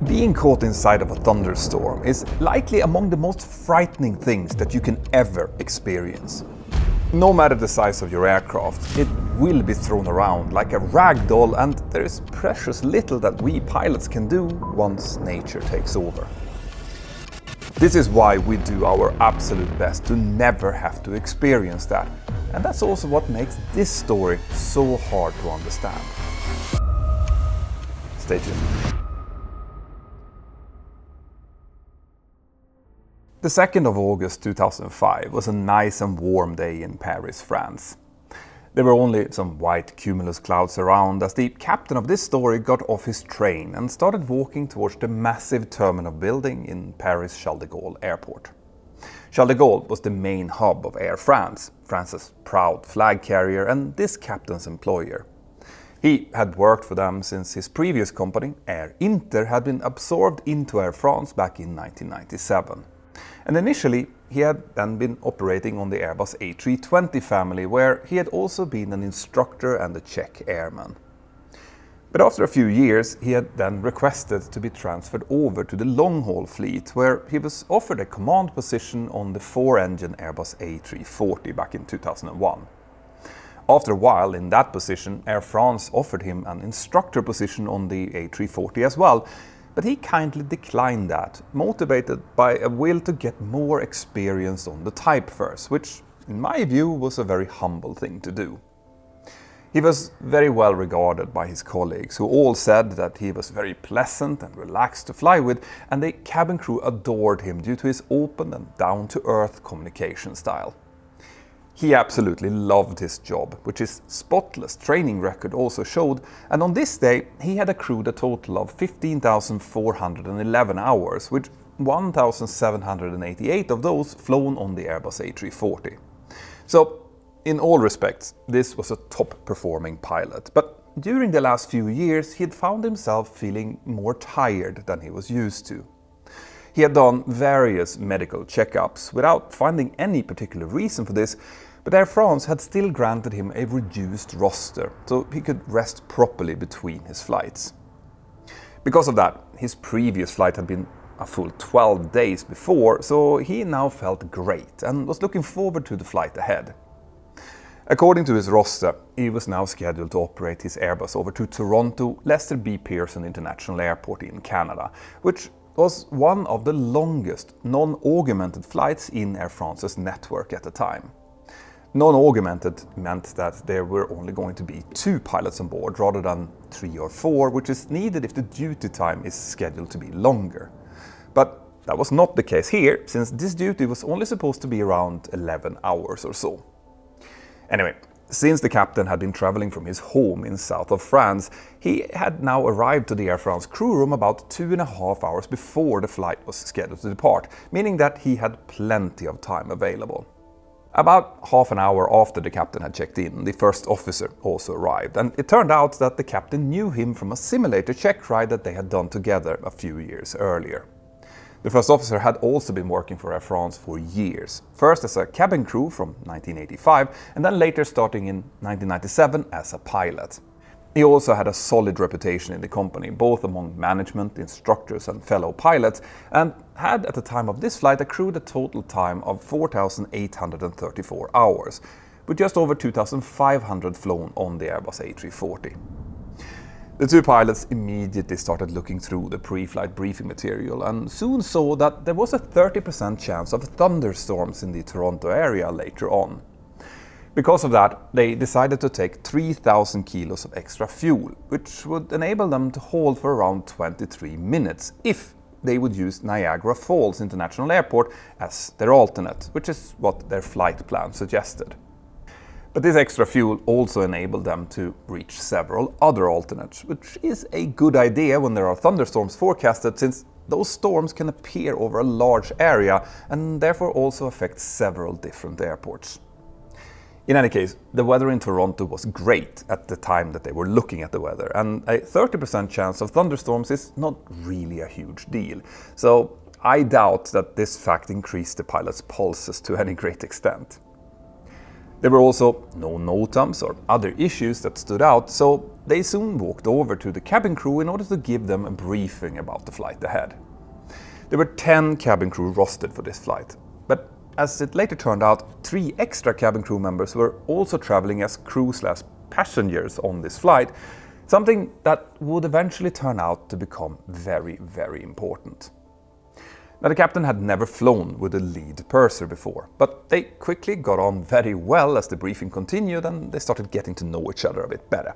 Being caught inside of a thunderstorm is likely among the most frightening things that you can ever experience. No matter the size of your aircraft, it will be thrown around like a rag doll, and there is precious little that we pilots can do once nature takes over. This is why we do our absolute best to never have to experience that, and that's also what makes this story so hard to understand. Stay tuned. The 2nd of August 2005 was a nice and warm day in Paris, France. There were only some white cumulus clouds around as the captain of this story got off his train and started walking towards the massive terminal building in Paris Charles de Gaulle Airport. Charles de Gaulle was the main hub of Air France, France's proud flag carrier and this captain's employer. He had worked for them since his previous company, Air Inter, had been absorbed into Air France back in 1997. And initially, he had then been operating on the Airbus A320 family, where he had also been an instructor and a check airman. But after a few years, he had then requested to be transferred over to the long-haul fleet, where he was offered a command position on the 4-engine Airbus A340 back in 2001. After a while in that position, Air France offered him an instructor position on the A340 as well, but he kindly declined that, motivated by a will to get more experience on the type first, which, in my view, was a very humble thing to do. He was very well regarded by his colleagues, who all said that he was very pleasant and relaxed to fly with, and the cabin crew adored him due to his open and down-to-earth communication style. He absolutely loved his job, which his spotless training record also showed, and on this day he had accrued a total of 15,411 hours, with 1,788 of those flown on the Airbus A340. So, in all respects, this was a top-performing pilot, but during the last few years he had found himself feeling more tired than he was used to. He had done various medical checkups without finding any particular reason for this, but Air France had still granted him a reduced roster so he could rest properly between his flights. Because of that, his previous flight had been a full 12 days before, so he now felt great and was looking forward to the flight ahead. According to his roster, he was now scheduled to operate his Airbus over to Toronto Lester B. Pearson International Airport in Canada, which was one of the longest non-augmented flights in Air France's network at the time. Non-augmented meant that there were only going to be 2 pilots on board rather than 3 or 4, which is needed if the duty time is scheduled to be longer. But that was not the case here, since this duty was only supposed to be around 11 hours or so. Anyway, since the captain had been traveling from his home in south of France, he had now arrived to the Air France crew room about 2.5 hours before the flight was scheduled to depart, meaning that he had plenty of time available. About half an hour after the captain had checked in, the first officer also arrived, and it turned out that the captain knew him from a simulator check ride that they had done together a few years earlier. The first officer had also been working for Air France for years, first as a cabin crew from 1985 and then later starting in 1997 as a pilot. He also had a solid reputation in the company, both among management, instructors and fellow pilots, and had at the time of this flight accrued a total time of 4,834 hours, with just over 2,500 flown on the Airbus A340. The 2 pilots immediately started looking through the pre-flight briefing material and soon saw that there was a 30% chance of thunderstorms in the Toronto area later on. Because of that, they decided to take 3,000 kilos of extra fuel, which would enable them to hold for around 23 minutes if they would use Niagara Falls International Airport as their alternate, which is what their flight plan suggested. But this extra fuel also enabled them to reach several other alternates, which is a good idea when there are thunderstorms forecasted, since those storms can appear over a large area and therefore also affect several different airports. In any case, the weather in Toronto was great at the time that they were looking at the weather, and a 30% chance of thunderstorms is not really a huge deal, so I doubt that this fact increased the pilots' pulses to any great extent. There were also no NOTAMs or other issues that stood out, so they soon walked over to the cabin crew in order to give them a briefing about the flight ahead. There were 10 cabin crew rostered for this flight, but as it later turned out, 3 extra cabin crew members were also traveling as crew/passengers on this flight, something that would eventually turn out to become very, very important. Now, the captain had never flown with a lead purser before, but they quickly got on very well as the briefing continued and they started getting to know each other a bit better.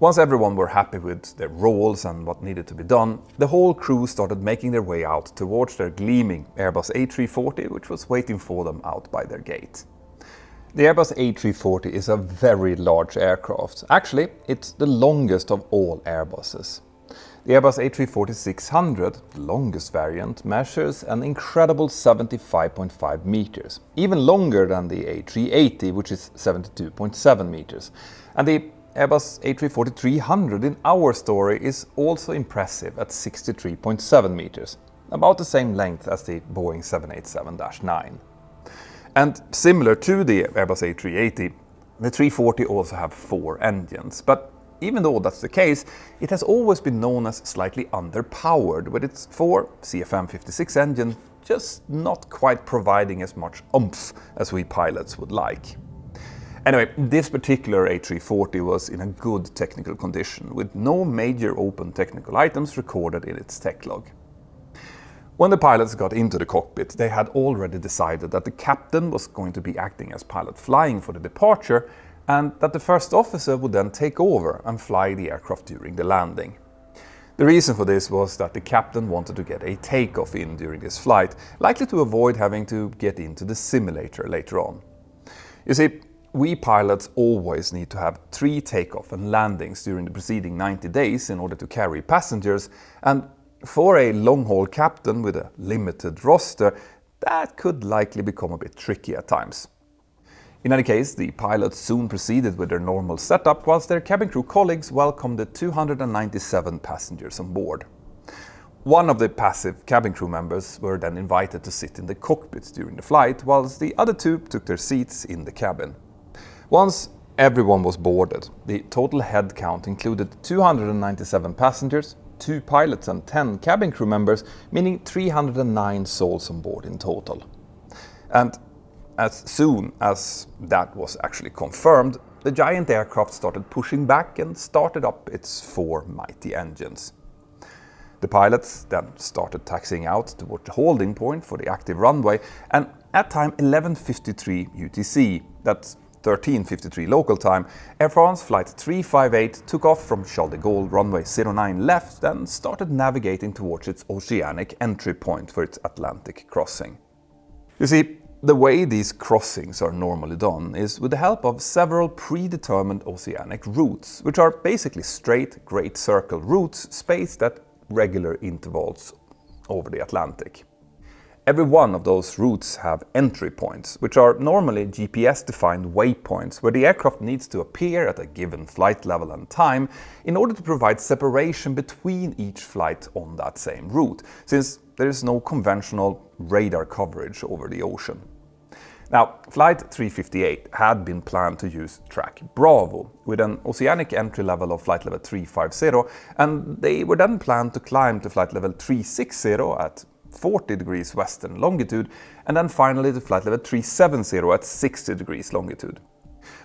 Once everyone were happy with their roles and what needed to be done, the whole crew started making their way out towards their gleaming Airbus A340, which was waiting for them out by their gate. The Airbus A340 is a very large aircraft. Actually, it's the longest of all Airbuses. The Airbus A340-600, the longest variant, measures an incredible 75.5 meters, even longer than the A380, which is 72.7 meters. And the Airbus A340-300 in our story is also impressive at 63.7 meters, about the same length as the Boeing 787-9. And similar to the Airbus A380, the 340 also have 4 engines, but even though that's the case, it has always been known as slightly underpowered, with its 4 CFM56 engine just not quite providing as much oomph as we pilots would like. Anyway, this particular A340 was in a good technical condition, with no major open technical items recorded in its tech log. When the pilots got into the cockpit, they had already decided that the captain was going to be acting as pilot flying for the departure, and that the first officer would then take over and fly the aircraft during the landing. The reason for this was that the captain wanted to get a takeoff in during this flight, likely to avoid having to get into the simulator later on. You see, we pilots always need to have 3 takeoff and landings during the preceding 90 days in order to carry passengers, and for a long-haul captain with a limited roster, that could likely become a bit tricky at times. In any case, the pilots soon proceeded with their normal setup, whilst their cabin crew colleagues welcomed the 297 passengers on board. One of the passive cabin crew members were then invited to sit in the cockpit during the flight, whilst the other 2 took their seats in the cabin. Once everyone was boarded, the total head count included 297 passengers, 2 pilots and 10 cabin crew members, meaning 309 souls on board in total. And as soon as that was actually confirmed, the giant aircraft started pushing back and started up its 4 mighty engines. The pilots then started taxiing out toward the holding point for the active runway, and at time 11:53 UTC, that's 13:53 local time, Air France Flight 358 took off from Charles de Gaulle runway 09 left and started navigating towards its oceanic entry point for its Atlantic crossing. You see, the way these crossings are normally done is with the help of several predetermined oceanic routes, which are basically straight great circle routes spaced at regular intervals over the Atlantic. Every one of those routes have entry points, which are normally GPS-defined waypoints where the aircraft needs to appear at a given flight level and time in order to provide separation between each flight on that same route, since there is no conventional radar coverage over the ocean. Now, Flight 358 had been planned to use track Bravo with an oceanic entry level of flight level 350, and they were then planned to climb to flight level 360 at 40 degrees western longitude, and then finally to flight level 370 at 60 degrees longitude.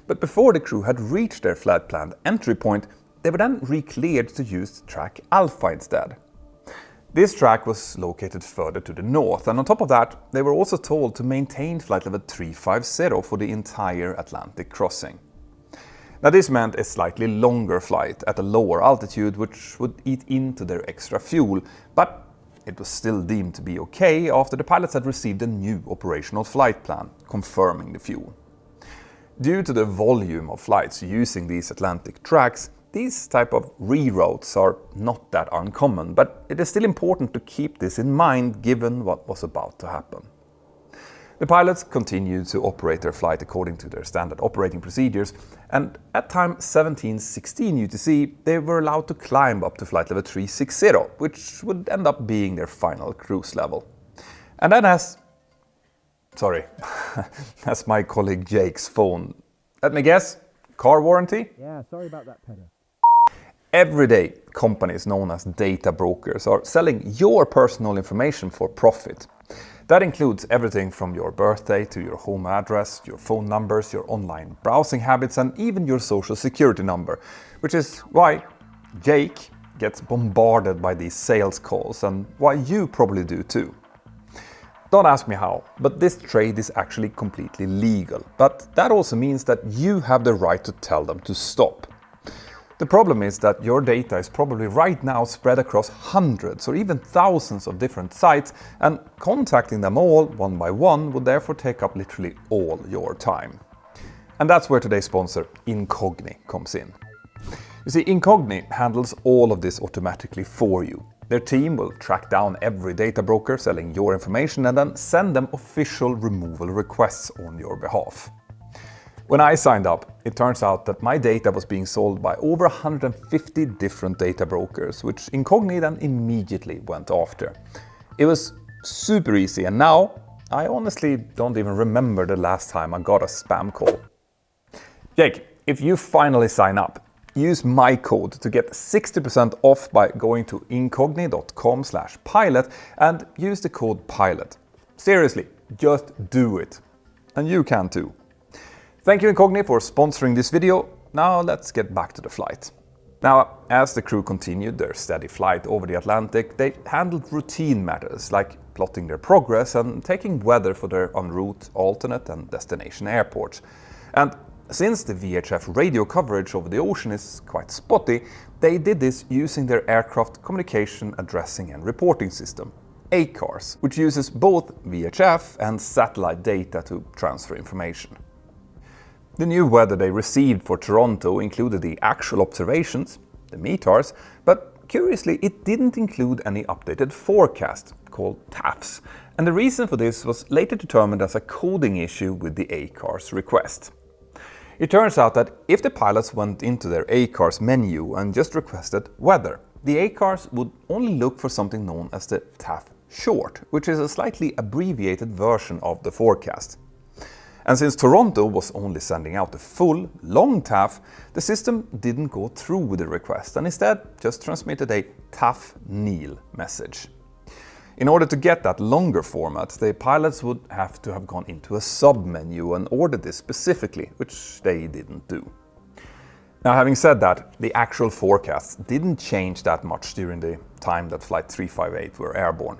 But before the crew had reached their flight planned entry point, they were then re-cleared to use track Alpha instead. This track was located further to the north, and on top of that, they were also told to maintain flight level 350 for the entire Atlantic crossing. Now, this meant a slightly longer flight at a lower altitude, which would eat into their extra fuel, but it was still deemed to be okay after the pilots had received a new operational flight plan, confirming the fuel. Due to the volume of flights using these Atlantic tracks, these type of reroutes are not that uncommon, but it is still important to keep this in mind given what was about to happen. The pilots continued to operate their flight according to their standard operating procedures, and at time 17:16 UTC, they were allowed to climb up to flight level 360, which would end up being their final cruise level. And then as Sorry, that's my colleague Jake's phone. Let me guess, car warranty? Yeah, sorry about that, Peter. Every day, companies known as data brokers are selling your personal information for profit. That includes everything from your birthday to your home address, your phone numbers, your online browsing habits, and even your social security number, which is why Jake gets bombarded by these sales calls and why you probably do too. Don't ask me how, but this trade is actually completely legal. But that also means that you have the right to tell them to stop. The problem is that your data is probably right now spread across hundreds or even thousands of different sites, and contacting them all one by one would therefore take up literally all your time. And that's where today's sponsor, Incogni, comes in. You see, Incogni handles all of this automatically for you. Their team will track down every data broker selling your information and then send them official removal requests on your behalf. When I signed up, it turns out that my data was being sold by over 150 different data brokers, which Incogni then immediately went after. It was super easy, and now I honestly don't even remember the last time I got a spam call. Jake, if you finally sign up, use my code to get 60% off by going to incogni.com/pilot and use the code PILOT. Seriously, just do it. And you can too. Thank you Incogni for sponsoring this video. Now let's get back to the flight. Now, as the crew continued their steady flight over the Atlantic, they handled routine matters like plotting their progress and taking weather for their en route, alternate and destination airports. And since the VHF radio coverage over the ocean is quite spotty, they did this using their Aircraft Communication Addressing and Reporting System, ACARS, which uses both VHF and satellite data to transfer information. The new weather they received for Toronto included the actual observations, the METARs, but curiously it didn't include any updated forecast, called TAFs, and the reason for this was later determined as a coding issue with the ACARS request. It turns out that if the pilots went into their ACARS menu and just requested weather, the ACARS would only look for something known as the TAF short, which is a slightly abbreviated version of the forecast. And since Toronto was only sending out the full, long TAF, the system didn't go through with the request and instead just transmitted a TAF NIL message. In order to get that longer format, the pilots would have to have gone into a sub-menu and ordered this specifically, which they didn't do. Now, having said that, the actual forecasts didn't change that much during the time that Flight 358 were airborne.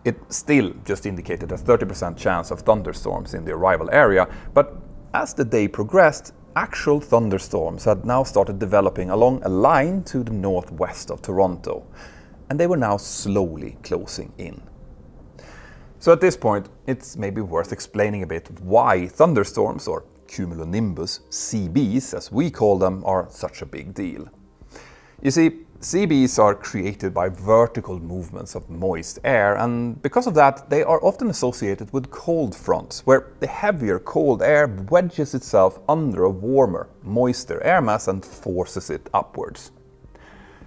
It still just indicated a 30% chance of thunderstorms in the arrival area, but as the day progressed, actual thunderstorms had now started developing along a line to the northwest of Toronto, and they were now slowly closing in. So at this point, it's maybe worth explaining a bit why thunderstorms, or cumulonimbus, CBs as we call them, are such a big deal. You see, CBs are created by vertical movements of moist air, and because of that, they are often associated with cold fronts, where the heavier cold air wedges itself under a warmer, moister air mass and forces it upwards.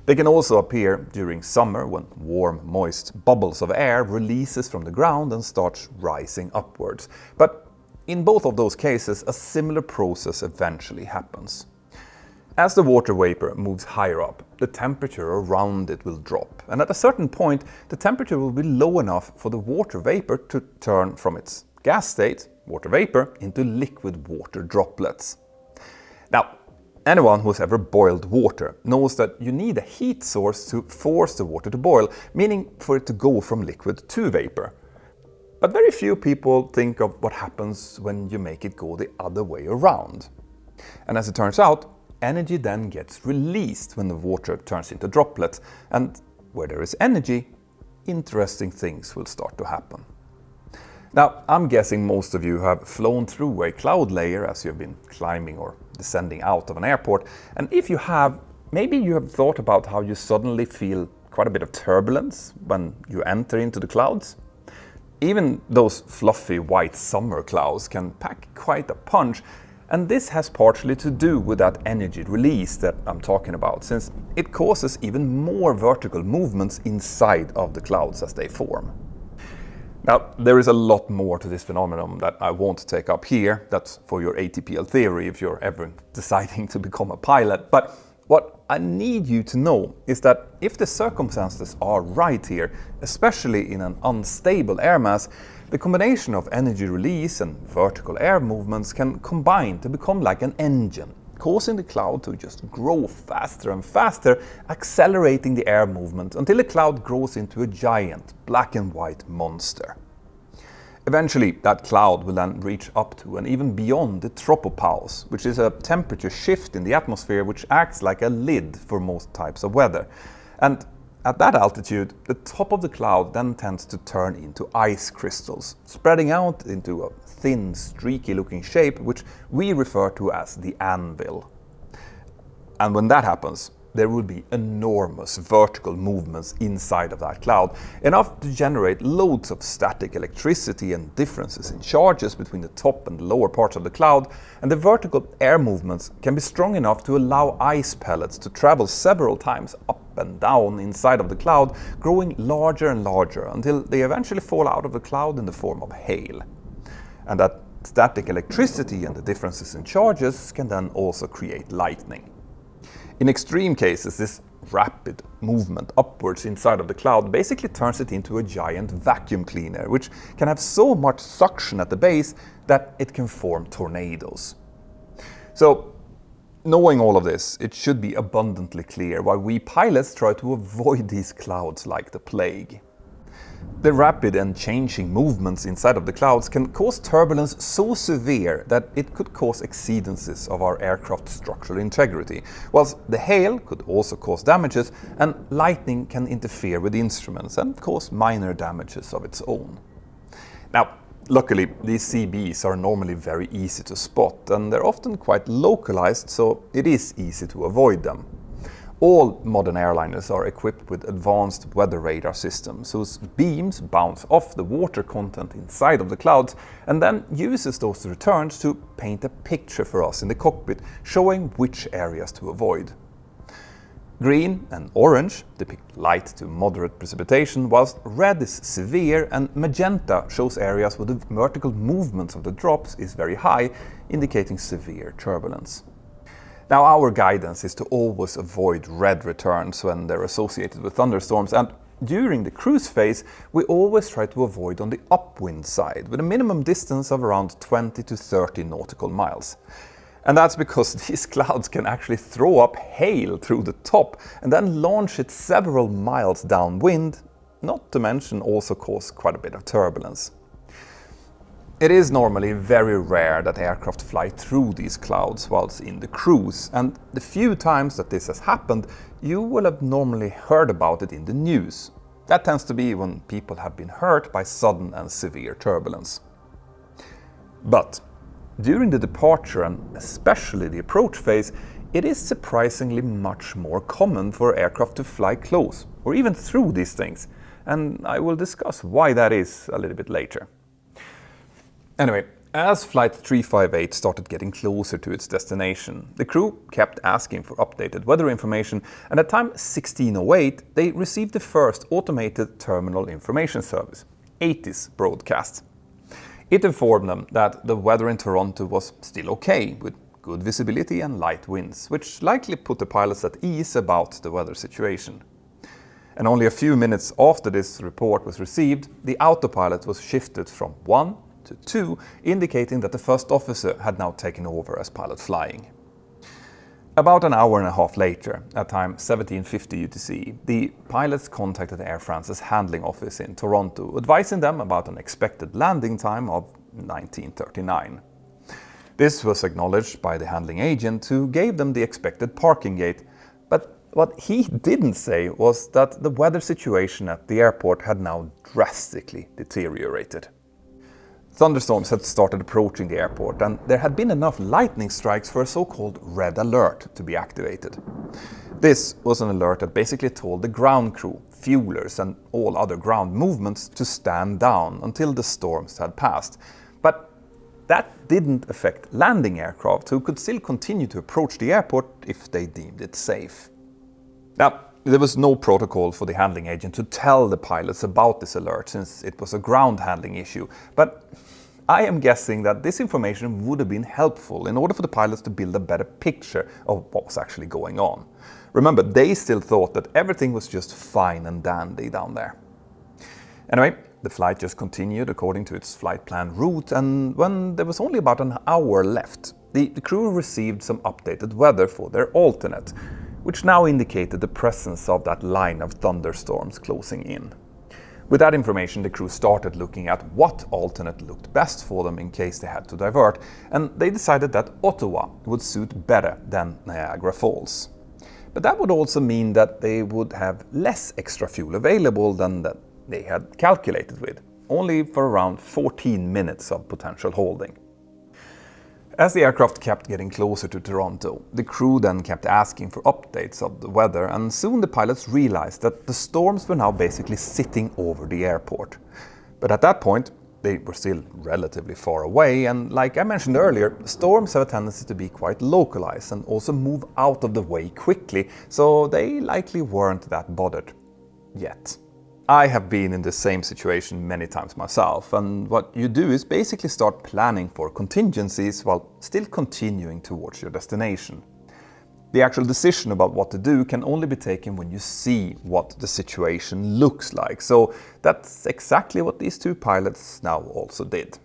They can also appear during summer when warm, moist bubbles of air releases from the ground and starts rising upwards. But in both of those cases, a similar process eventually happens. As the water vapor moves higher up, the temperature around it will drop, and at a certain point, the temperature will be low enough for the water vapor to turn from its gas state, water vapor, into liquid water droplets. Now, anyone who's ever boiled water knows that you need a heat source to force the water to boil, meaning for it to go from liquid to vapor. But very few people think of what happens when you make it go the other way around. And as it turns out, energy then gets released when the water turns into droplets, and where there is energy, interesting things will start to happen. Now, I'm guessing most of you have flown through a cloud layer as you've been climbing or descending out of an airport, and if you have, maybe you have thought about how you suddenly feel quite a bit of turbulence when you enter into the clouds. Even those fluffy white summer clouds can pack quite a punch, and this has partially to do with that energy release that I'm talking about, since it causes even more vertical movements inside of the clouds as they form. Now, there is a lot more to this phenomenon that I won't take up here. That's for your ATPL theory if you're ever deciding to become a pilot. But what I need you to know is that if the circumstances are right here, especially in an unstable air mass, the combination of energy release and vertical air movements can combine to become like an engine, causing the cloud to just grow faster and faster, accelerating the air movement until the cloud grows into a giant black and white monster. Eventually, that cloud will then reach up to and even beyond the tropopause, which is a temperature shift in the atmosphere which acts like a lid for most types of weather. And at that altitude, the top of the cloud then tends to turn into ice crystals, spreading out into a thin, streaky-looking shape which we refer to as the anvil. And when that happens, there will be enormous vertical movements inside of that cloud, enough to generate loads of static electricity and differences in charges between the top and the lower parts of the cloud, and the vertical air movements can be strong enough to allow ice pellets to travel several times up and down inside of the cloud, growing larger and larger until they eventually fall out of the cloud in the form of hail. And that static electricity and the differences in charges can then also create lightning. In extreme cases, this rapid movement upwards inside of the cloud basically turns it into a giant vacuum cleaner, which can have so much suction at the base that it can form tornadoes. So, knowing all of this, it should be abundantly clear why we pilots try to avoid these clouds like the plague. The rapid and changing movements inside of the clouds can cause turbulence so severe that it could cause exceedances of our aircraft structural integrity, whilst the hail could also cause damages, and lightning can interfere with instruments and cause minor damages of its own. Now, luckily, these CBs are normally very easy to spot, and they're often quite localized, so it is easy to avoid them. All modern airliners are equipped with advanced weather radar systems whose beams bounce off the water content inside of the clouds and then uses those returns to paint a picture for us in the cockpit, showing which areas to avoid. Green and orange depict light to moderate precipitation, whilst red is severe and magenta shows areas where the vertical movement of the drops is very high, indicating severe turbulence. Now, our guidance is to always avoid red returns when they're associated with thunderstorms, and during the cruise phase, we always try to avoid on the upwind side with a minimum distance of around 20 to 30 nautical miles. And that's because these clouds can actually throw up hail through the top and then launch it several miles downwind, not to mention also cause quite a bit of turbulence. It is normally very rare that aircraft fly through these clouds whilst in the cruise, and the few times that this has happened, you will have normally heard about it in the news. That tends to be when people have been hurt by sudden and severe turbulence. But during the departure and especially the approach phase, it is surprisingly much more common for aircraft to fly close or even through these things, and I will discuss why that is a little bit later. Anyway, as Flight 358 started getting closer to its destination, the crew kept asking for updated weather information, and at time 1608 they received the first automated terminal information service, ATIS broadcast. It informed them that the weather in Toronto was still okay, with good visibility and light winds, which likely put the pilots at ease about the weather situation. And only a few minutes after this report was received, the autopilot was shifted from 1 to 2, indicating that the first officer had now taken over as pilot flying. About an hour and a half later, at time 1750 UTC, the pilots contacted Air France's handling office in Toronto, advising them about an expected landing time of 1939. This was acknowledged by the handling agent, who gave them the expected parking gate, but what he didn't say was that the weather situation at the airport had now drastically deteriorated. Thunderstorms had started approaching the airport, and there had been enough lightning strikes for a so-called red alert to be activated. This was an alert that basically told the ground crew, fuelers and all other ground movements to stand down until the storms had passed. But that didn't affect landing aircraft, who could still continue to approach the airport if they deemed it safe. Now, There was no protocol for the handling agent to tell the pilots about this alert since it was a ground handling issue, but I am guessing that this information would have been helpful in order for the pilots to build a better picture of what was actually going on. Remember, they still thought that everything was just fine and dandy down there. Anyway, the flight just continued according to its flight plan route, and when there was only about an hour left, the crew received some updated weather for their alternate, which now indicated the presence of that line of thunderstorms closing in. With that information, the crew started looking at what alternate looked best for them in case they had to divert, and they decided that Ottawa would suit better than Niagara Falls. But that would also mean that they would have less extra fuel available than that they had calculated with, only for around 14 minutes of potential holding. As the aircraft kept getting closer to Toronto, the crew then kept asking for updates of the weather, and soon the pilots realized that the storms were now basically sitting over the airport. But at that point, they were still relatively far away, and like I mentioned earlier, storms have a tendency to be quite localized and also move out of the way quickly, so they likely weren't that bothered yet. I have been in the same situation many times myself, and what you do is basically start planning for contingencies while still continuing towards your destination. The actual decision about what to do can only be taken when you see what the situation looks like, so that's exactly what these two pilots now also did.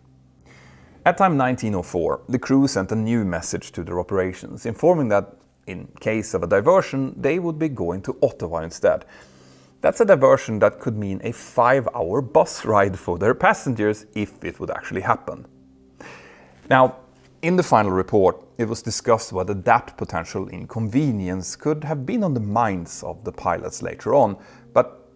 At time 1904, the crew sent a new message to their operations, informing that in case of a diversion, they would be going to Ottawa instead. That's a diversion that could mean a 5-hour bus ride for their passengers if it would actually happen. Now, in the final report, it was discussed whether that potential inconvenience could have been on the minds of the pilots later on, but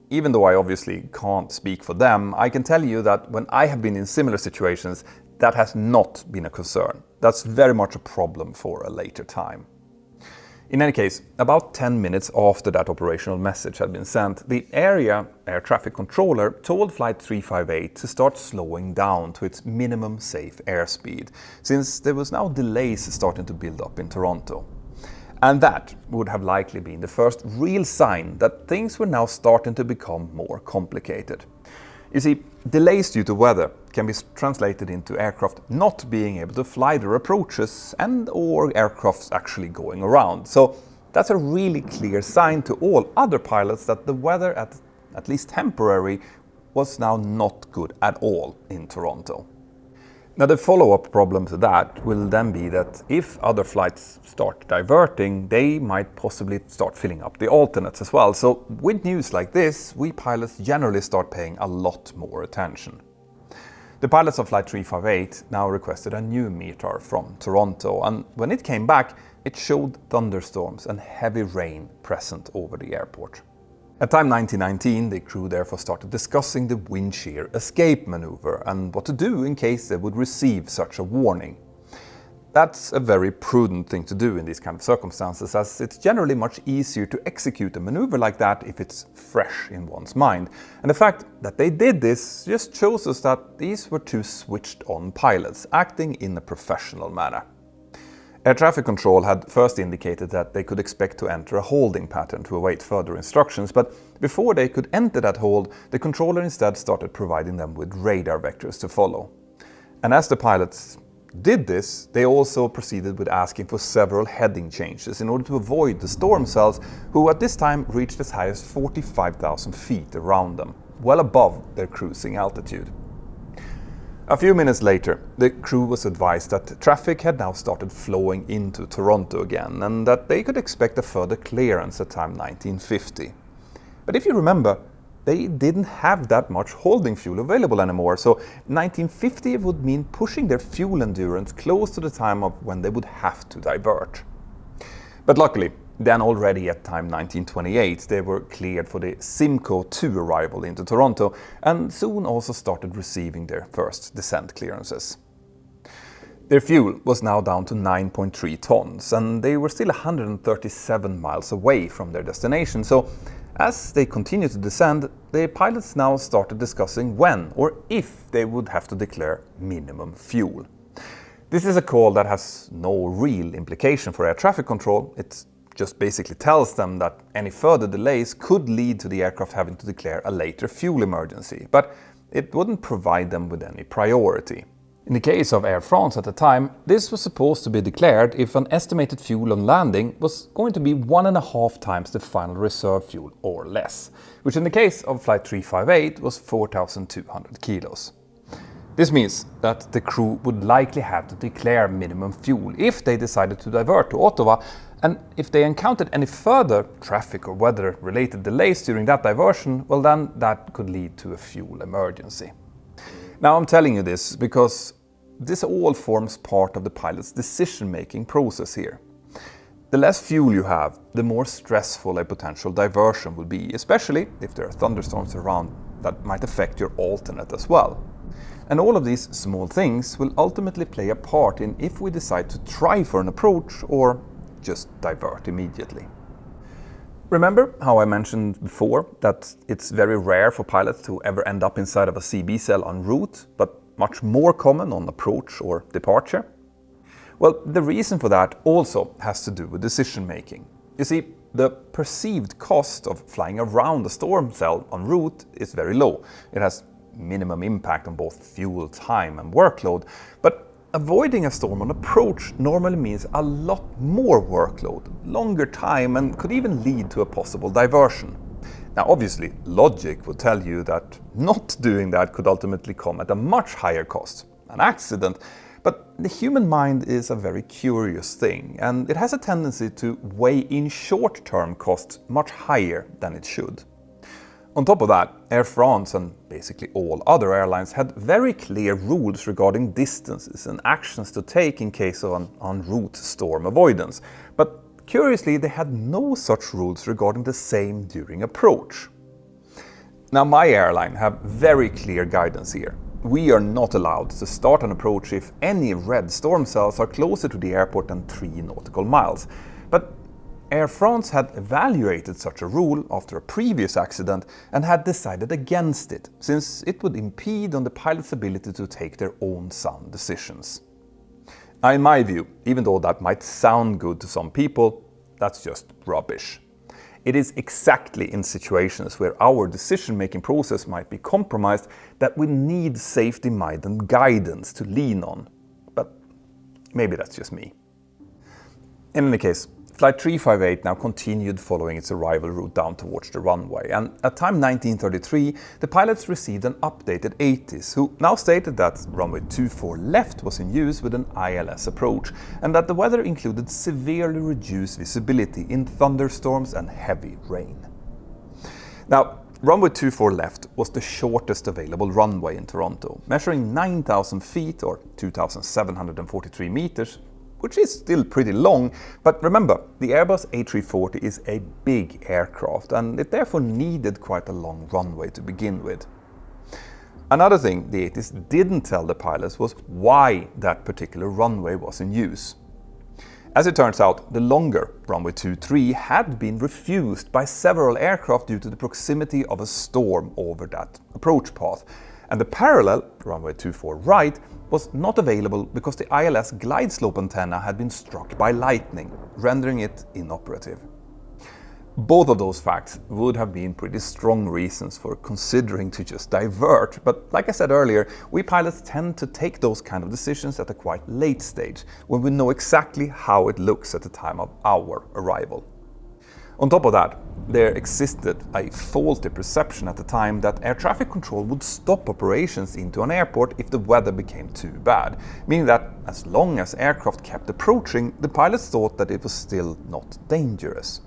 even though I obviously can't speak for them, I can tell you that when I have been in similar situations, that has not been a concern. That's very much a problem for a later time. In any case, about 10 minutes after that operational message had been sent, the area air traffic controller told Flight 358 to start slowing down to its minimum safe airspeed, since there was now delays starting to build up in Toronto. And that would have likely been the first real sign that things were now starting to become more complicated. You see, delays due to weather can be translated into aircraft not being able to fly their approaches and/or aircrafts actually going around. So that's a really clear sign to all other pilots that the weather, at least temporary, was now not good at all in Toronto. Now the follow-up problem to that will then be that if other flights start diverting, they might possibly start filling up the alternates as well. So with news like this, we pilots generally start paying a lot more attention. The pilots of Flight 358 now requested a new METAR from Toronto, and when it came back, it showed thunderstorms and heavy rain present over the airport. At time 1919, the crew therefore started discussing the wind shear escape maneuver and what to do in case they would receive such a warning. That's a very prudent thing to do in these kind of circumstances, as it's generally much easier to execute a maneuver like that if it's fresh in one's mind. And the fact that they did this just shows us that these were two switched-on pilots acting in a professional manner. Air traffic control had first indicated that they could expect to enter a holding pattern to await further instructions, but before they could enter that hold, the controller instead started providing them with radar vectors to follow. And as the pilots did this, they also proceeded with asking for several heading changes in order to avoid the storm cells, who at this time reached as high as 45,000 feet around them, well above their cruising altitude. A few minutes later, the crew was advised that traffic had now started flowing into Toronto again, and that they could expect a further clearance at time 1950. But if you remember, they didn't have that much holding fuel available anymore, so 1950 would mean pushing their fuel endurance close to the time of when they would have to divert. But luckily, then already at time 1928, they were cleared for the Simcoe 2 arrival into Toronto, and soon also started receiving their first descent clearances. Their fuel was now down to 9.3 tons, and they were still 137 miles away from their destination, so as they continued to descend, the pilots now started discussing when or if they would have to declare minimum fuel. This is a call that has no real implication for air traffic control. It's just basically tells them that any further delays could lead to the aircraft having to declare a later fuel emergency, but it wouldn't provide them with any priority. In the case of Air France at the time, this was supposed to be declared if an estimated fuel on landing was going to be 1.5 times the final reserve fuel or less, which in the case of Flight 358 was 4,200 kilos. This means that the crew would likely have to declare minimum fuel if they decided to divert to Ottawa, and if they encountered any further traffic or weather-related delays during that diversion, well then that could lead to a fuel emergency. Now I'm telling you this because this all forms part of the pilot's decision-making process here. The less fuel you have, the more stressful a potential diversion will be, especially if there are thunderstorms around that might affect your alternate as well. And all of these small things will ultimately play a part in if we decide to try for an approach or just divert immediately. Remember how I mentioned before that it's very rare for pilots to ever end up inside of a CB cell en route, but much more common on approach or departure? Well, the reason for that also has to do with decision making. You see, the perceived cost of flying around a storm cell en route is very low. It has minimum impact on both fuel, time and workload, but avoiding a storm on approach normally means a lot more workload, longer time, and could even lead to a possible diversion. Now obviously, logic would tell you that not doing that could ultimately come at a much higher cost, an accident, but the human mind is a very curious thing, and it has a tendency to weigh in short-term costs much higher than it should. On top of that, Air France and basically all other airlines had very clear rules regarding distances and actions to take in case of an en route storm avoidance. But curiously, they had no such rules regarding the same during approach. Now, my airline have very clear guidance here. We are not allowed to start an approach if any red storm cells are closer to the airport than 3 nautical miles. But Air France had evaluated such a rule after a previous accident and had decided against it, since it would impede on the pilot's ability to take their own sound decisions. Now, in my view, even though that might sound good to some people, that's just rubbish. It is exactly in situations where our decision-making process might be compromised that we need safety-minded guidance to lean on. But maybe that's just me. In any case, Flight 358 now continued following its arrival route down towards the runway, and at time 1933 the pilots received an updated ATIS, who now stated that runway 24 left was in use with an ILS approach, and that the weather included severely reduced visibility in thunderstorms and heavy rain. Now, runway 24 left was the shortest available runway in Toronto, measuring 9,000 feet or 2,743 meters, which is still pretty long, but remember, the Airbus A340 is a big aircraft and it therefore needed quite a long runway to begin with. Another thing the ATIS didn't tell the pilots was why that particular runway was in use. As it turns out, the longer runway 23 had been refused by several aircraft due to the proximity of a storm over that approach path, and the parallel, runway 24 right, was not available because the ILS glide slope antenna had been struck by lightning, rendering it inoperative. Both of those facts would have been pretty strong reasons for considering to just divert, but like I said earlier, we pilots tend to take those kind of decisions at a quite late stage, when we know exactly how it looks at the time of our arrival. On top of that, there existed a faulty perception at the time that air traffic control would stop operations into an airport if the weather became too bad, meaning that as long as aircraft kept approaching, the pilots thought that it was still not dangerous.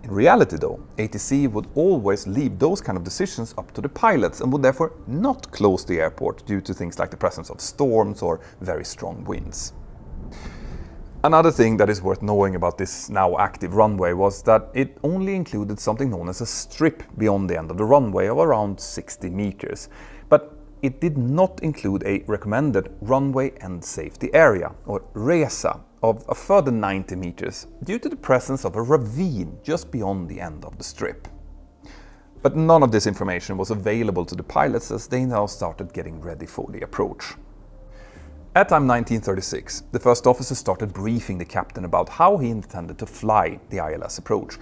In reality though, ATC would always leave those kind of decisions up to the pilots and would therefore not close the airport due to things like the presence of storms or very strong winds. Another thing that is worth knowing about this now active runway was that it only included something known as a strip beyond the end of the runway of around 60 meters, but it did not include a recommended runway end safety area, or RESA, of a further 90 meters due to the presence of a ravine just beyond the end of the strip. But none of this information was available to the pilots as they now started getting ready for the approach. At time 1936, the first officer started briefing the captain about how he intended to fly the ILS approach.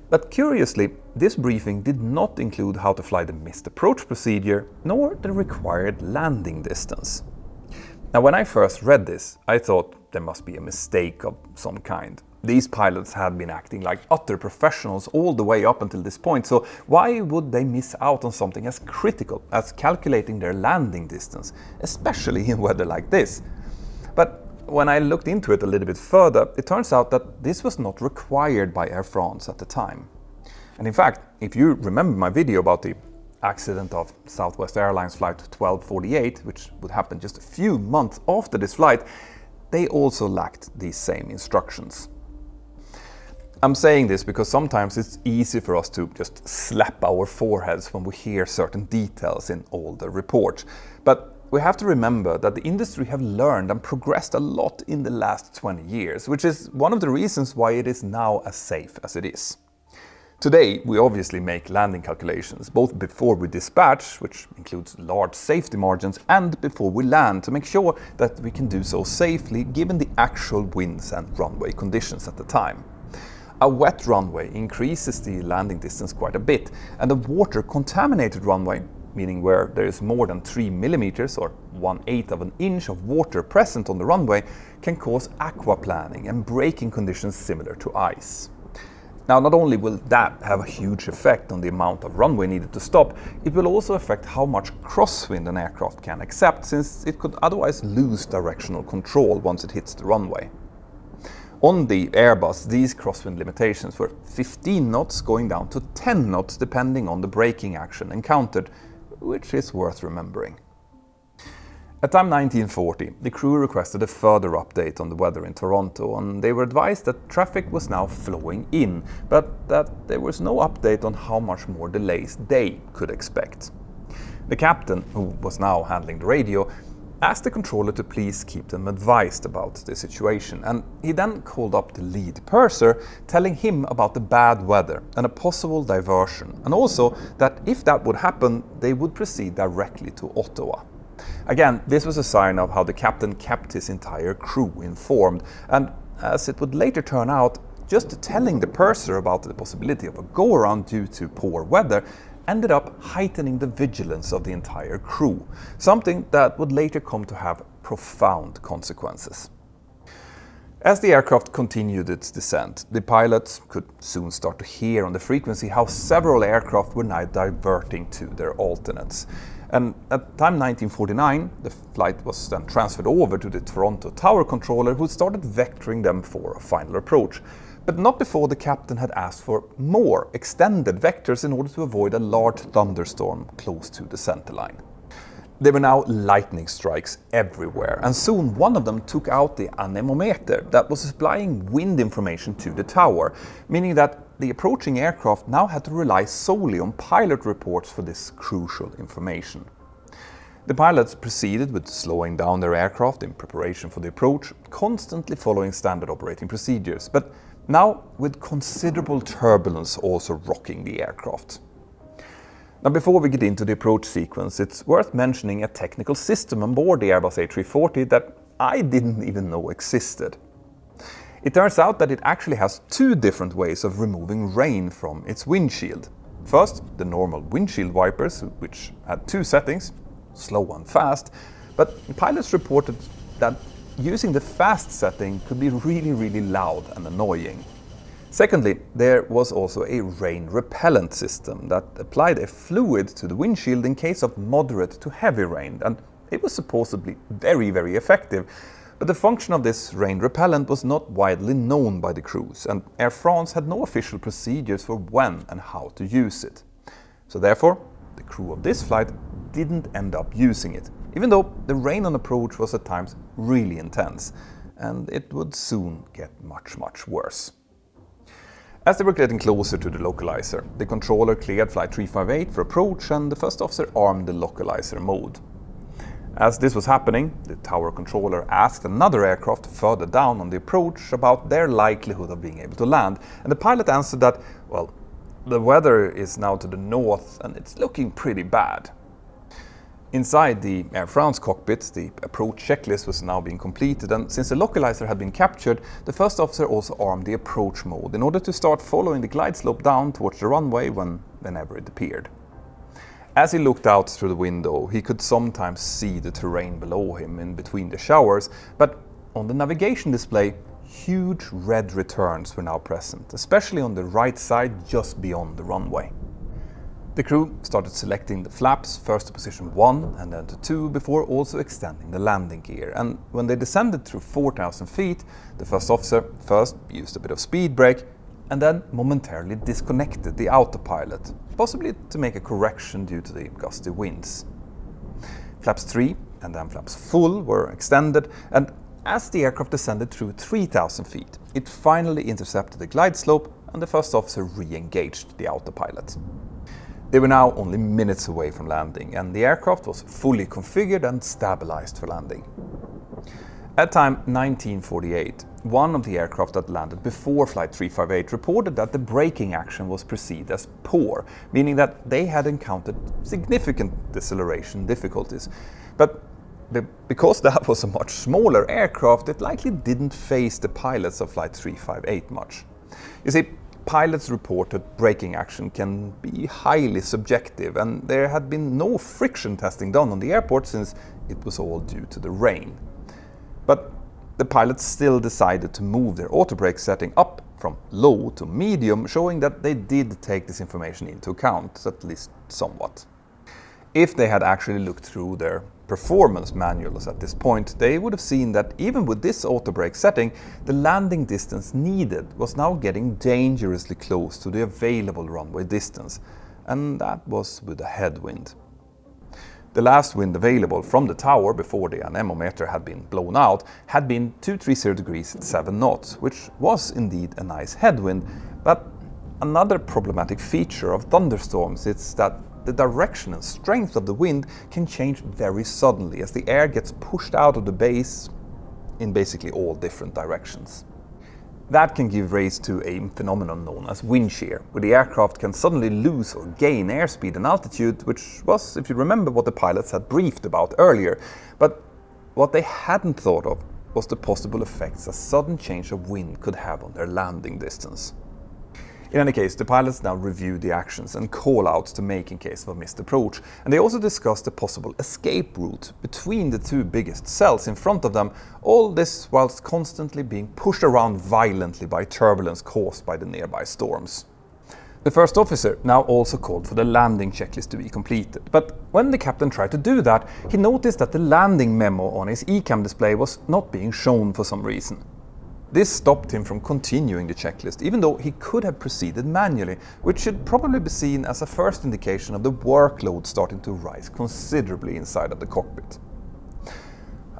But curiously, this briefing did not include how to fly the missed approach procedure, nor the required landing distance. Now, when I first read this, I thought there must be a mistake of some kind. These pilots had been acting like utter professionals all the way up until this point, so why would they miss out on something as critical as calculating their landing distance, especially in weather like this? But when I looked into it a little bit further, it turns out that this was not required by Air France at the time. And in fact, if you remember my video about the accident of Southwest Airlines flight 1248, which would happen just a few months after this flight, they also lacked these same instructions. I'm saying this because sometimes it's easy for us to just slap our foreheads when we hear certain details in all the reports. But we have to remember that the industry have learned and progressed a lot in the last 20 years, which is one of the reasons why it is now as safe as it is. Today, we obviously make landing calculations, both before we dispatch, which includes large safety margins, and before we land to make sure that we can do so safely given the actual winds and runway conditions at the time. A wet runway increases the landing distance quite a bit, and a water-contaminated runway, meaning where there is more than 3 millimeters or 1/8 of an inch of water present on the runway, can cause aquaplaning and braking conditions similar to ice. Now, not only will that have a huge effect on the amount of runway needed to stop, it will also affect how much crosswind an aircraft can accept, since it could otherwise lose directional control once it hits the runway. On the Airbus, these crosswind limitations were 15 knots going down to 10 knots depending on the braking action encountered, which is worth remembering. At time 1940, the crew requested a further update on the weather in Toronto, and they were advised that traffic was now flowing in, but that there was no update on how much more delays they could expect. The captain, who was now handling the radio, asked the controller to please keep them advised about the situation, and he then called up the lead purser, telling him about the bad weather and a possible diversion, and also that if that would happen, they would proceed directly to Ottawa. Again, this was a sign of how the captain kept his entire crew informed, and as it would later turn out, just telling the purser about the possibility of a go-around due to poor weather ended up heightening the vigilance of the entire crew, something that would later come to have profound consequences. As the aircraft continued its descent, the pilots could soon start to hear on the frequency how several aircraft were now diverting to their alternates. And at time 1949, the flight was then transferred over to the Toronto tower controller, who started vectoring them for a final approach. But not before the captain had asked for more extended vectors in order to avoid a large thunderstorm close to the centerline. There were now lightning strikes everywhere, and soon one of them took out the anemometer that was supplying wind information to the tower, meaning that the approaching aircraft now had to rely solely on pilot reports for this crucial information. The pilots proceeded with slowing down their aircraft in preparation for the approach, constantly following standard operating procedures, but now with considerable turbulence also rocking the aircraft. Now, before we get into the approach sequence, it's worth mentioning a technical system on board the Airbus A340 that I didn't even know existed. It turns out that it actually has two different ways of removing rain from its windshield. First, the normal windshield wipers, which had two settings, slow and fast, but pilots reported that using the fast setting could be really loud and annoying. Secondly, there was also a rain repellent system that applied a fluid to the windshield in case of moderate to heavy rain, and it was supposedly very effective. But the function of this rain repellent was not widely known by the crews, and Air France had no official procedures for when and how to use it. So therefore, the crew of this flight didn't end up using it, even though the rain on approach was at times really intense, and it would soon get much worse. As they were getting closer to the localizer, the controller cleared flight 358 for approach, and the first officer armed the localizer mode. As this was happening, the tower controller asked another aircraft further down on the approach about their likelihood of being able to land, and the pilot answered that, well, the weather is now to the north and it's looking pretty bad. Inside the Air France cockpit, the approach checklist was now being completed, and since the localizer had been captured, the first officer also armed the approach mode in order to start following the glide slope down towards the runway whenever it appeared. As he looked out through the window, he could sometimes see the terrain below him in between the showers, but on the navigation display, huge red returns were now present, especially on the right side just beyond the runway. The crew started selecting the flaps, first to position 1 and then to 2, before also extending the landing gear. And when they descended through 4,000 feet, the first officer first used a bit of speed brake and then momentarily disconnected the autopilot, possibly to make a correction due to the gusty winds. Flaps 3 and then flaps full were extended, and as the aircraft descended through 3,000 feet, it finally intercepted the glide slope and the first officer re-engaged the autopilot. They were now only minutes away from landing, and the aircraft was fully configured and stabilized for landing. At time 1948, one of the aircraft that landed before Flight 358 reported that the braking action was perceived as poor, meaning that they had encountered significant deceleration difficulties. But because that was a much smaller aircraft, it likely didn't faze the pilots of Flight 358 much. You see, pilots reported braking action can be highly subjective, and there had been no friction testing done on the airport since it was all due to the rain. But the pilots still decided to move their auto brake setting up from low to medium, showing that they did take this information into account, at least somewhat. If they had actually looked through their performance manuals at this point, they would have seen that even with this auto brake setting, the landing distance needed was now getting dangerously close to the available runway distance, and that was with a headwind. The last wind available from the tower before the anemometer had been blown out had been 230 degrees at 7 knots, which was indeed a nice headwind, but another problematic feature of thunderstorms is that the direction and strength of the wind can change very suddenly as the air gets pushed out of the base in basically all different directions. That can give rise to a phenomenon known as wind shear, where the aircraft can suddenly lose or gain airspeed and altitude, which was, if you remember, what the pilots had briefed about earlier. But what they hadn't thought of was the possible effects a sudden change of wind could have on their landing distance. In any case, the pilots now reviewed the actions and call-outs to make in case of a missed approach, and they also discussed a possible escape route between the two biggest cells in front of them, all this whilst constantly being pushed around violently by turbulence caused by the nearby storms. The first officer now also called for the landing checklist to be completed, but when the captain tried to do that, he noticed that the landing memo on his ECAM display was not being shown for some reason. This stopped him from continuing the checklist, even though he could have proceeded manually, which should probably be seen as a first indication of the workload starting to rise considerably inside of the cockpit.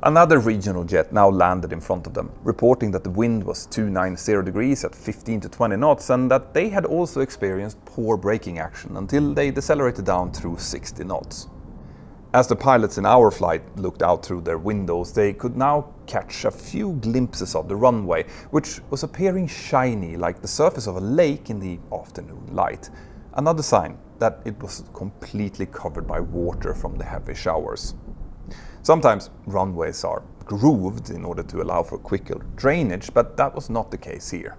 Another regional jet now landed in front of them, reporting that the wind was 290 degrees at 15 to 20 knots and that they had also experienced poor braking action until they decelerated down through 60 knots. As the pilots in our flight looked out through their windows, they could now catch a few glimpses of the runway, which was appearing shiny like the surface of a lake in the afternoon light. Another sign that it was completely covered by water from the heavy showers. Sometimes runways are grooved in order to allow for quicker drainage, but that was not the case here.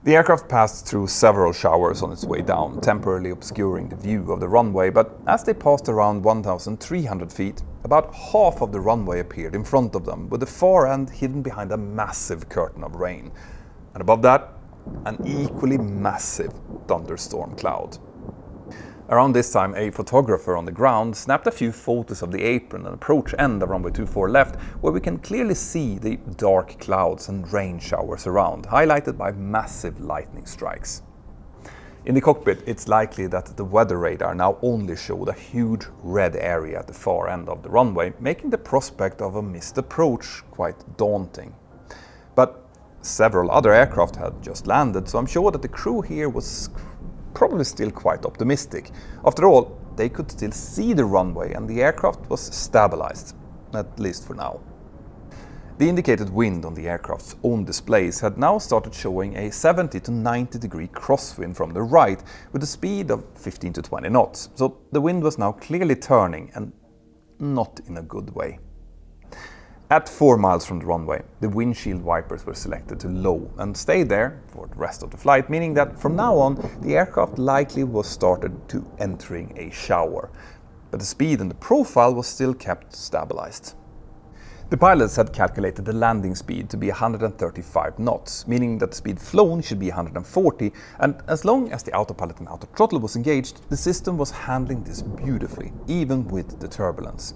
The aircraft passed through several showers on its way down, temporarily obscuring the view of the runway, but as they passed around 1,300 feet, about half of the runway appeared in front of them, with the far end hidden behind a massive curtain of rain. And above that, an equally massive thunderstorm cloud. Around this time, a photographer on the ground snapped a few photos of the apron and approach end of runway 24 left, where we can clearly see the dark clouds and rain showers around, highlighted by massive lightning strikes. In the cockpit, it's likely that the weather radar now only showed a huge red area at the far end of the runway, making the prospect of a missed approach quite daunting. But several other aircraft had just landed, so I'm sure that the crew here was probably still quite optimistic. After all, they could still see the runway and the aircraft was stabilized, at least for now. The indicated wind on the aircraft's own displays had now started showing a 70 to 90 degree crosswind from the right with a speed of 15 to 20 knots, so the wind was now clearly turning, and not in a good way. At 4 miles from the runway, the windshield wipers were selected to low and stayed there for the rest of the flight, meaning that from now on the aircraft likely was started to entering a shower, but the speed and the profile was still kept stabilized. The pilots had calculated the landing speed to be 135 knots, meaning that the speed flown should be 140, and as long as the autopilot and autothrottle was engaged, the system was handling this beautifully, even with the turbulence.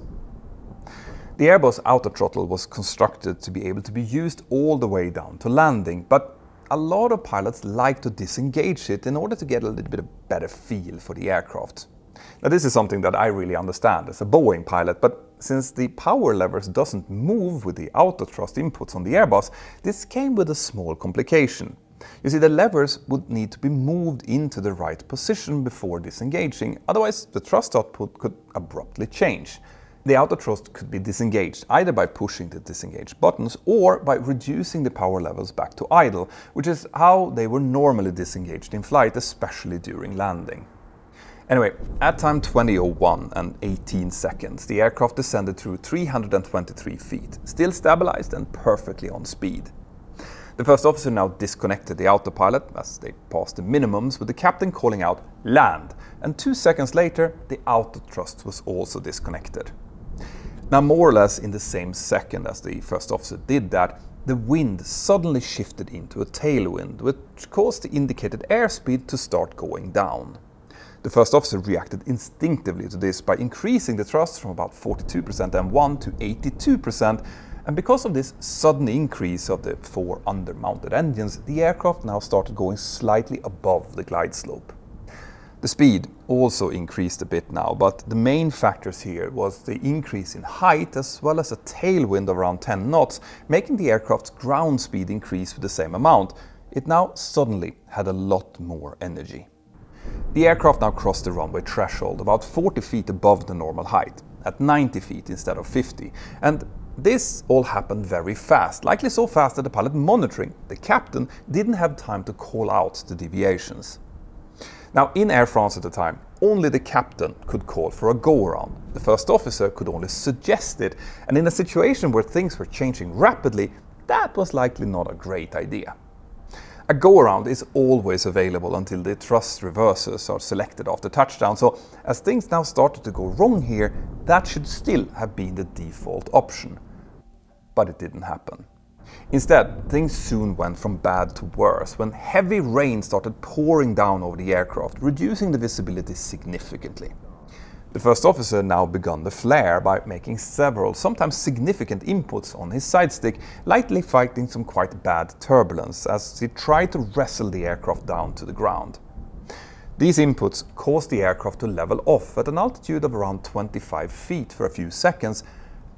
The Airbus autothrottle was constructed to be able to be used all the way down to landing, but a lot of pilots like to disengage it in order to get a little bit of better feel for the aircraft. Now this is something that I really understand as a Boeing pilot, but since the power levers doesn't move with the autothrust inputs on the Airbus, this came with a small complication. You see, the levers would need to be moved into the right position before disengaging, otherwise the thrust output could abruptly change. The autothrust could be disengaged either by pushing the disengage buttons or by reducing the power levels back to idle, which is how they were normally disengaged in flight, especially during landing. Anyway, at time 20:01 and 18 seconds, the aircraft descended through 323 feet, still stabilized and perfectly on speed. The first officer now disconnected the autopilot as they passed the minimums, with the captain calling out "land", and 2 seconds later the autothrust was also disconnected. Now, more or less in the same second as the first officer did that, the wind suddenly shifted into a tailwind, which caused the indicated airspeed to start going down. The first officer reacted instinctively to this by increasing the thrust from about 42% M1 to 82%, and because of this sudden increase of the 4 undermounted engines, the aircraft now started going slightly above the glide slope. The speed also increased a bit now, but the main factors here was the increase in height as well as a tailwind of around 10 knots, making the aircraft's ground speed increase with the same amount. It now suddenly had a lot more energy. The aircraft now crossed the runway threshold about 40 feet above the normal height, at 90 feet instead of 50, and this all happened very fast, likely so fast that the pilot monitoring, the captain, didn't have time to call out the deviations. Now, in Air France at the time, only the captain could call for a go-around. The first officer could only suggest it, and in a situation where things were changing rapidly, that was likely not a great idea. A go-around is always available until the thrust reversers are selected after touchdown, so as things now started to go wrong here, that should still have been the default option. But it didn't happen. Instead, things soon went from bad to worse when heavy rain started pouring down over the aircraft, reducing the visibility significantly. The first officer now began the flare by making several, sometimes significant inputs on his side stick, lightly fighting some quite bad turbulence as he tried to wrestle the aircraft down to the ground. These inputs caused the aircraft to level off at an altitude of around 25 feet for a few seconds,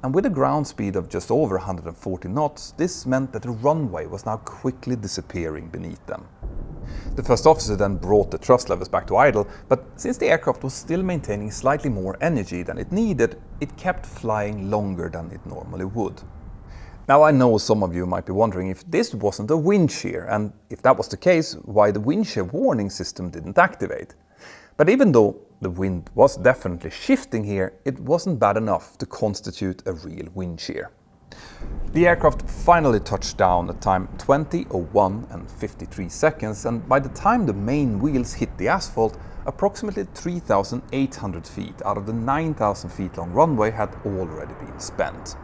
and with a ground speed of just over 140 knots, this meant that the runway was now quickly disappearing beneath them. The first officer then brought the thrust levels back to idle, but since the aircraft was still maintaining slightly more energy than it needed, it kept flying longer than it normally would. Now, I know some of you might be wondering if this wasn't a wind shear, and if that was the case, why the wind shear warning system didn't activate. But even though the wind was definitely shifting here, it wasn't bad enough to constitute a real wind shear. The aircraft finally touched down at time 20:01 and 53 seconds, and by the time the main wheels hit the asphalt, approximately 3,800 feet out of the 9,000 feet long runway had already been spent.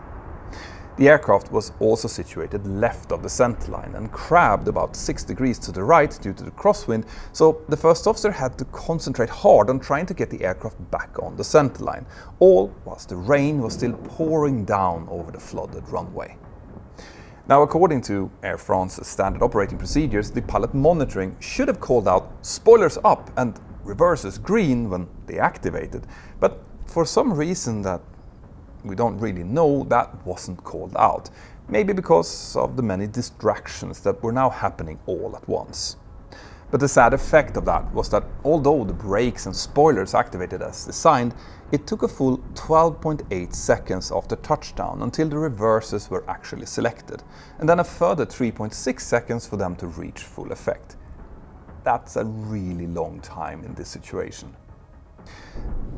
The aircraft was also situated left of the centerline and crabbed about 6 degrees to the right due to the crosswind, so the first officer had to concentrate hard on trying to get the aircraft back on the centerline, all whilst the rain was still pouring down over the flooded runway. Now, according to Air France's standard operating procedures, the pilot monitoring should have called out "spoilers up" and "reverses green" when they activated, but for some reason that we don't really know, that wasn't called out. Maybe because of the many distractions that were now happening all at once. But the sad effect of that was that although the brakes and spoilers activated as designed, it took a full 12.8 seconds after touchdown until the reversers were actually selected, and then a further 3.6 seconds for them to reach full effect. That's a really long time in this situation.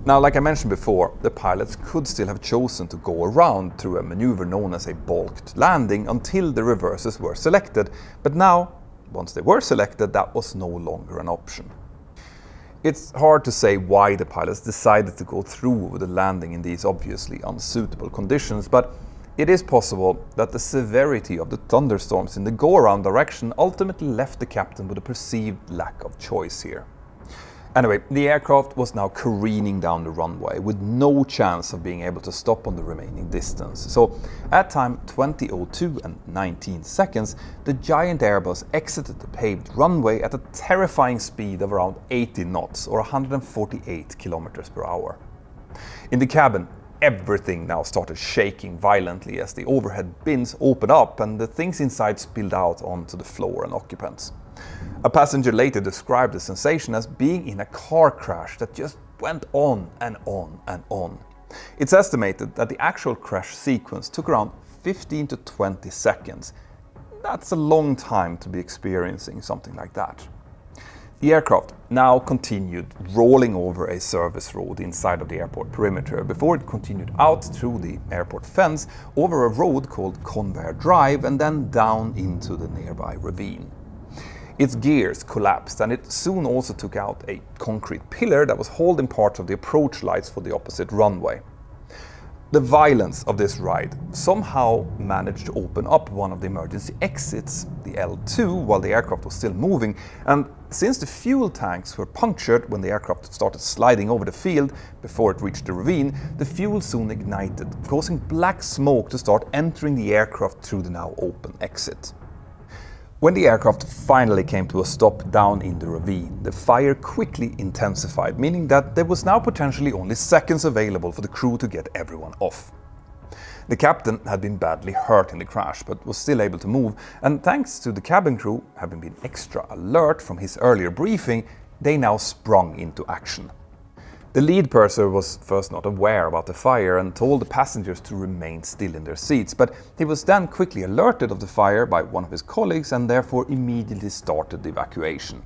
Now, like I mentioned before, the pilots could still have chosen to go around through a maneuver known as a balked landing until the reverses were selected, but now, once they were selected, that was no longer an option. It's hard to say why the pilots decided to go through with the landing in these obviously unsuitable conditions, but it is possible that the severity of the thunderstorms in the go-around direction ultimately left the captain with a perceived lack of choice here. Anyway, the aircraft was now careening down the runway with no chance of being able to stop on the remaining distance. So at time 20:02 and 19 seconds, the giant Airbus exited the paved runway at a terrifying speed of around 80 knots or 148 kilometers per hour. In the cabin, everything now started shaking violently as the overhead bins opened up and the things inside spilled out onto the floor and occupants. A passenger later described the sensation as being in a car crash that just went on and on and on. It's estimated that the actual crash sequence took around 15 to 20 seconds. That's a long time to be experiencing something like that. The aircraft now continued rolling over a service road inside of the airport perimeter before it continued out through the airport fence over a road called Convair Drive and then down into the nearby ravine. Its gears collapsed and it soon also took out a concrete pillar that was holding parts of the approach lights for the opposite runway. The violence of this ride somehow managed to open up one of the emergency exits, the L2, while the aircraft was still moving, and since the fuel tanks were punctured when the aircraft started sliding over the field before it reached the ravine, the fuel soon ignited, causing black smoke to start entering the aircraft through the now open exit. When the aircraft finally came to a stop down in the ravine, the fire quickly intensified, meaning that there was now potentially only seconds available for the crew to get everyone off. The captain had been badly hurt in the crash, but was still able to move, and thanks to the cabin crew having been extra alert from his earlier briefing, they now sprung into action. The lead purser was first not aware about the fire and told the passengers to remain still in their seats, but he was then quickly alerted of the fire by one of his colleagues and therefore immediately started the evacuation.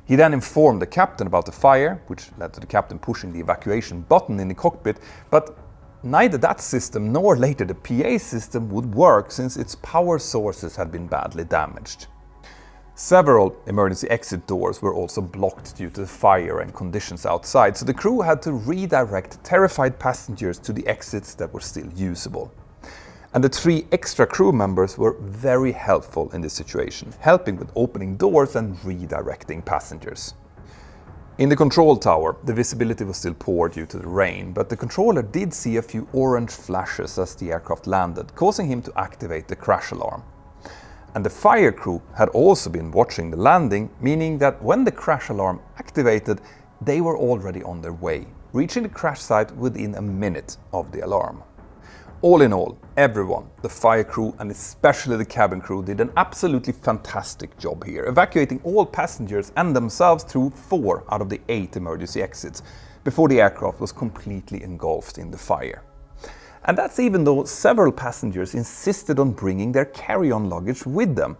He then informed the captain about the fire, which led to the captain pushing the evacuation button in the cockpit, but neither that system nor later the PA system would work since its power sources had been badly damaged. Several emergency exit doors were also blocked due to the fire and conditions outside, so the crew had to redirect terrified passengers to the exits that were still usable. And the 3 extra crew members were very helpful in this situation, helping with opening doors and redirecting passengers. In the control tower, the visibility was still poor due to the rain, but the controller did see a few orange flashes as the aircraft landed, causing him to activate the crash alarm. And the fire crew had also been watching the landing, meaning that when the crash alarm activated, they were already on their way, reaching the crash site within a minute of the alarm. All in all, everyone, the fire crew and especially the cabin crew, did an absolutely fantastic job here, evacuating all passengers and themselves through 4 out of the 8 emergency exits, before the aircraft was completely engulfed in the fire. And that's even though several passengers insisted on bringing their carry-on luggage with them,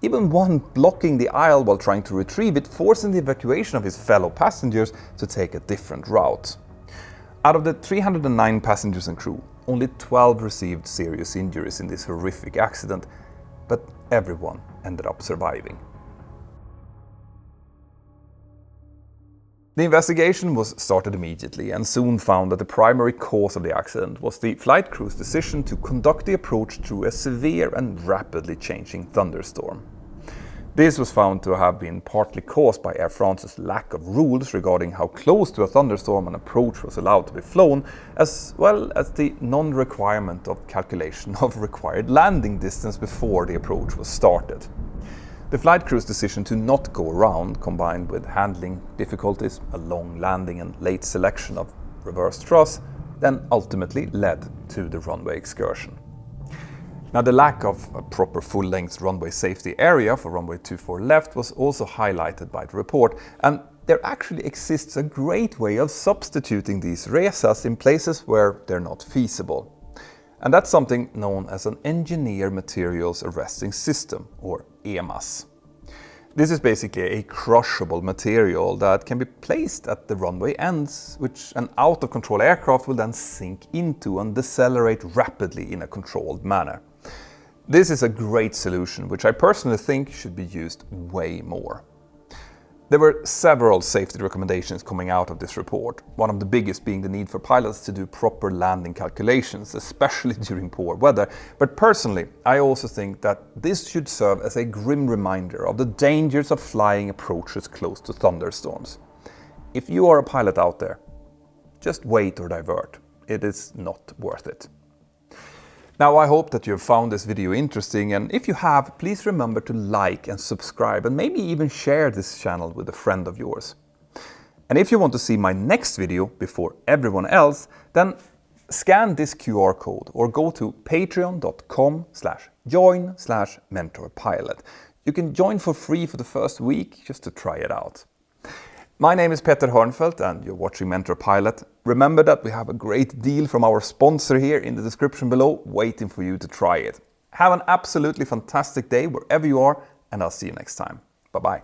even one blocking the aisle while trying to retrieve it, forcing the evacuation of his fellow passengers to take a different route. Out of the 309 passengers and crew, only 12 received serious injuries in this horrific accident, but everyone ended up surviving. The investigation was started immediately and soon found that the primary cause of the accident was the flight crew's decision to conduct the approach through a severe and rapidly changing thunderstorm. This was found to have been partly caused by Air France's lack of rules regarding how close to a thunderstorm an approach was allowed to be flown, as well as the non-requirement of calculation of required landing distance before the approach was started. The flight crew's decision to not go around, combined with handling difficulties, a long landing and late selection of reverse thrust, then ultimately led to the runway excursion. Now, the lack of a proper full-length runway safety area for runway 24 left was also highlighted by the report, and there actually exists a great way of substituting these RESAs in places where they're not feasible. And that's something known as an Engineer Materials Arresting System, or EMAS. This is basically a crushable material that can be placed at the runway ends, which an out-of-control aircraft will then sink into and decelerate rapidly in a controlled manner. This is a great solution, which I personally think should be used way more. There were several safety recommendations coming out of this report, one of the biggest being the need for pilots to do proper landing calculations, especially during poor weather. But personally, I also think that this should serve as a grim reminder of the dangers of flying approaches close to thunderstorms. If you are a pilot out there, just wait or divert. It is not worth it. Now, I hope that you have found this video interesting, and if you have, please remember to like and subscribe and maybe even share this channel with a friend of yours. And if you want to see my next video before everyone else, then scan this QR code or go to patreon.com/join/mentorpilot. You can join for free for the first week just to try it out. My name is Peter Hörnfeldt and you're watching Mentor Pilot. Remember that we have a great deal from our sponsor here in the description below waiting for you to try it. Have an absolutely fantastic day wherever you are, and I'll see you next time. Bye-bye.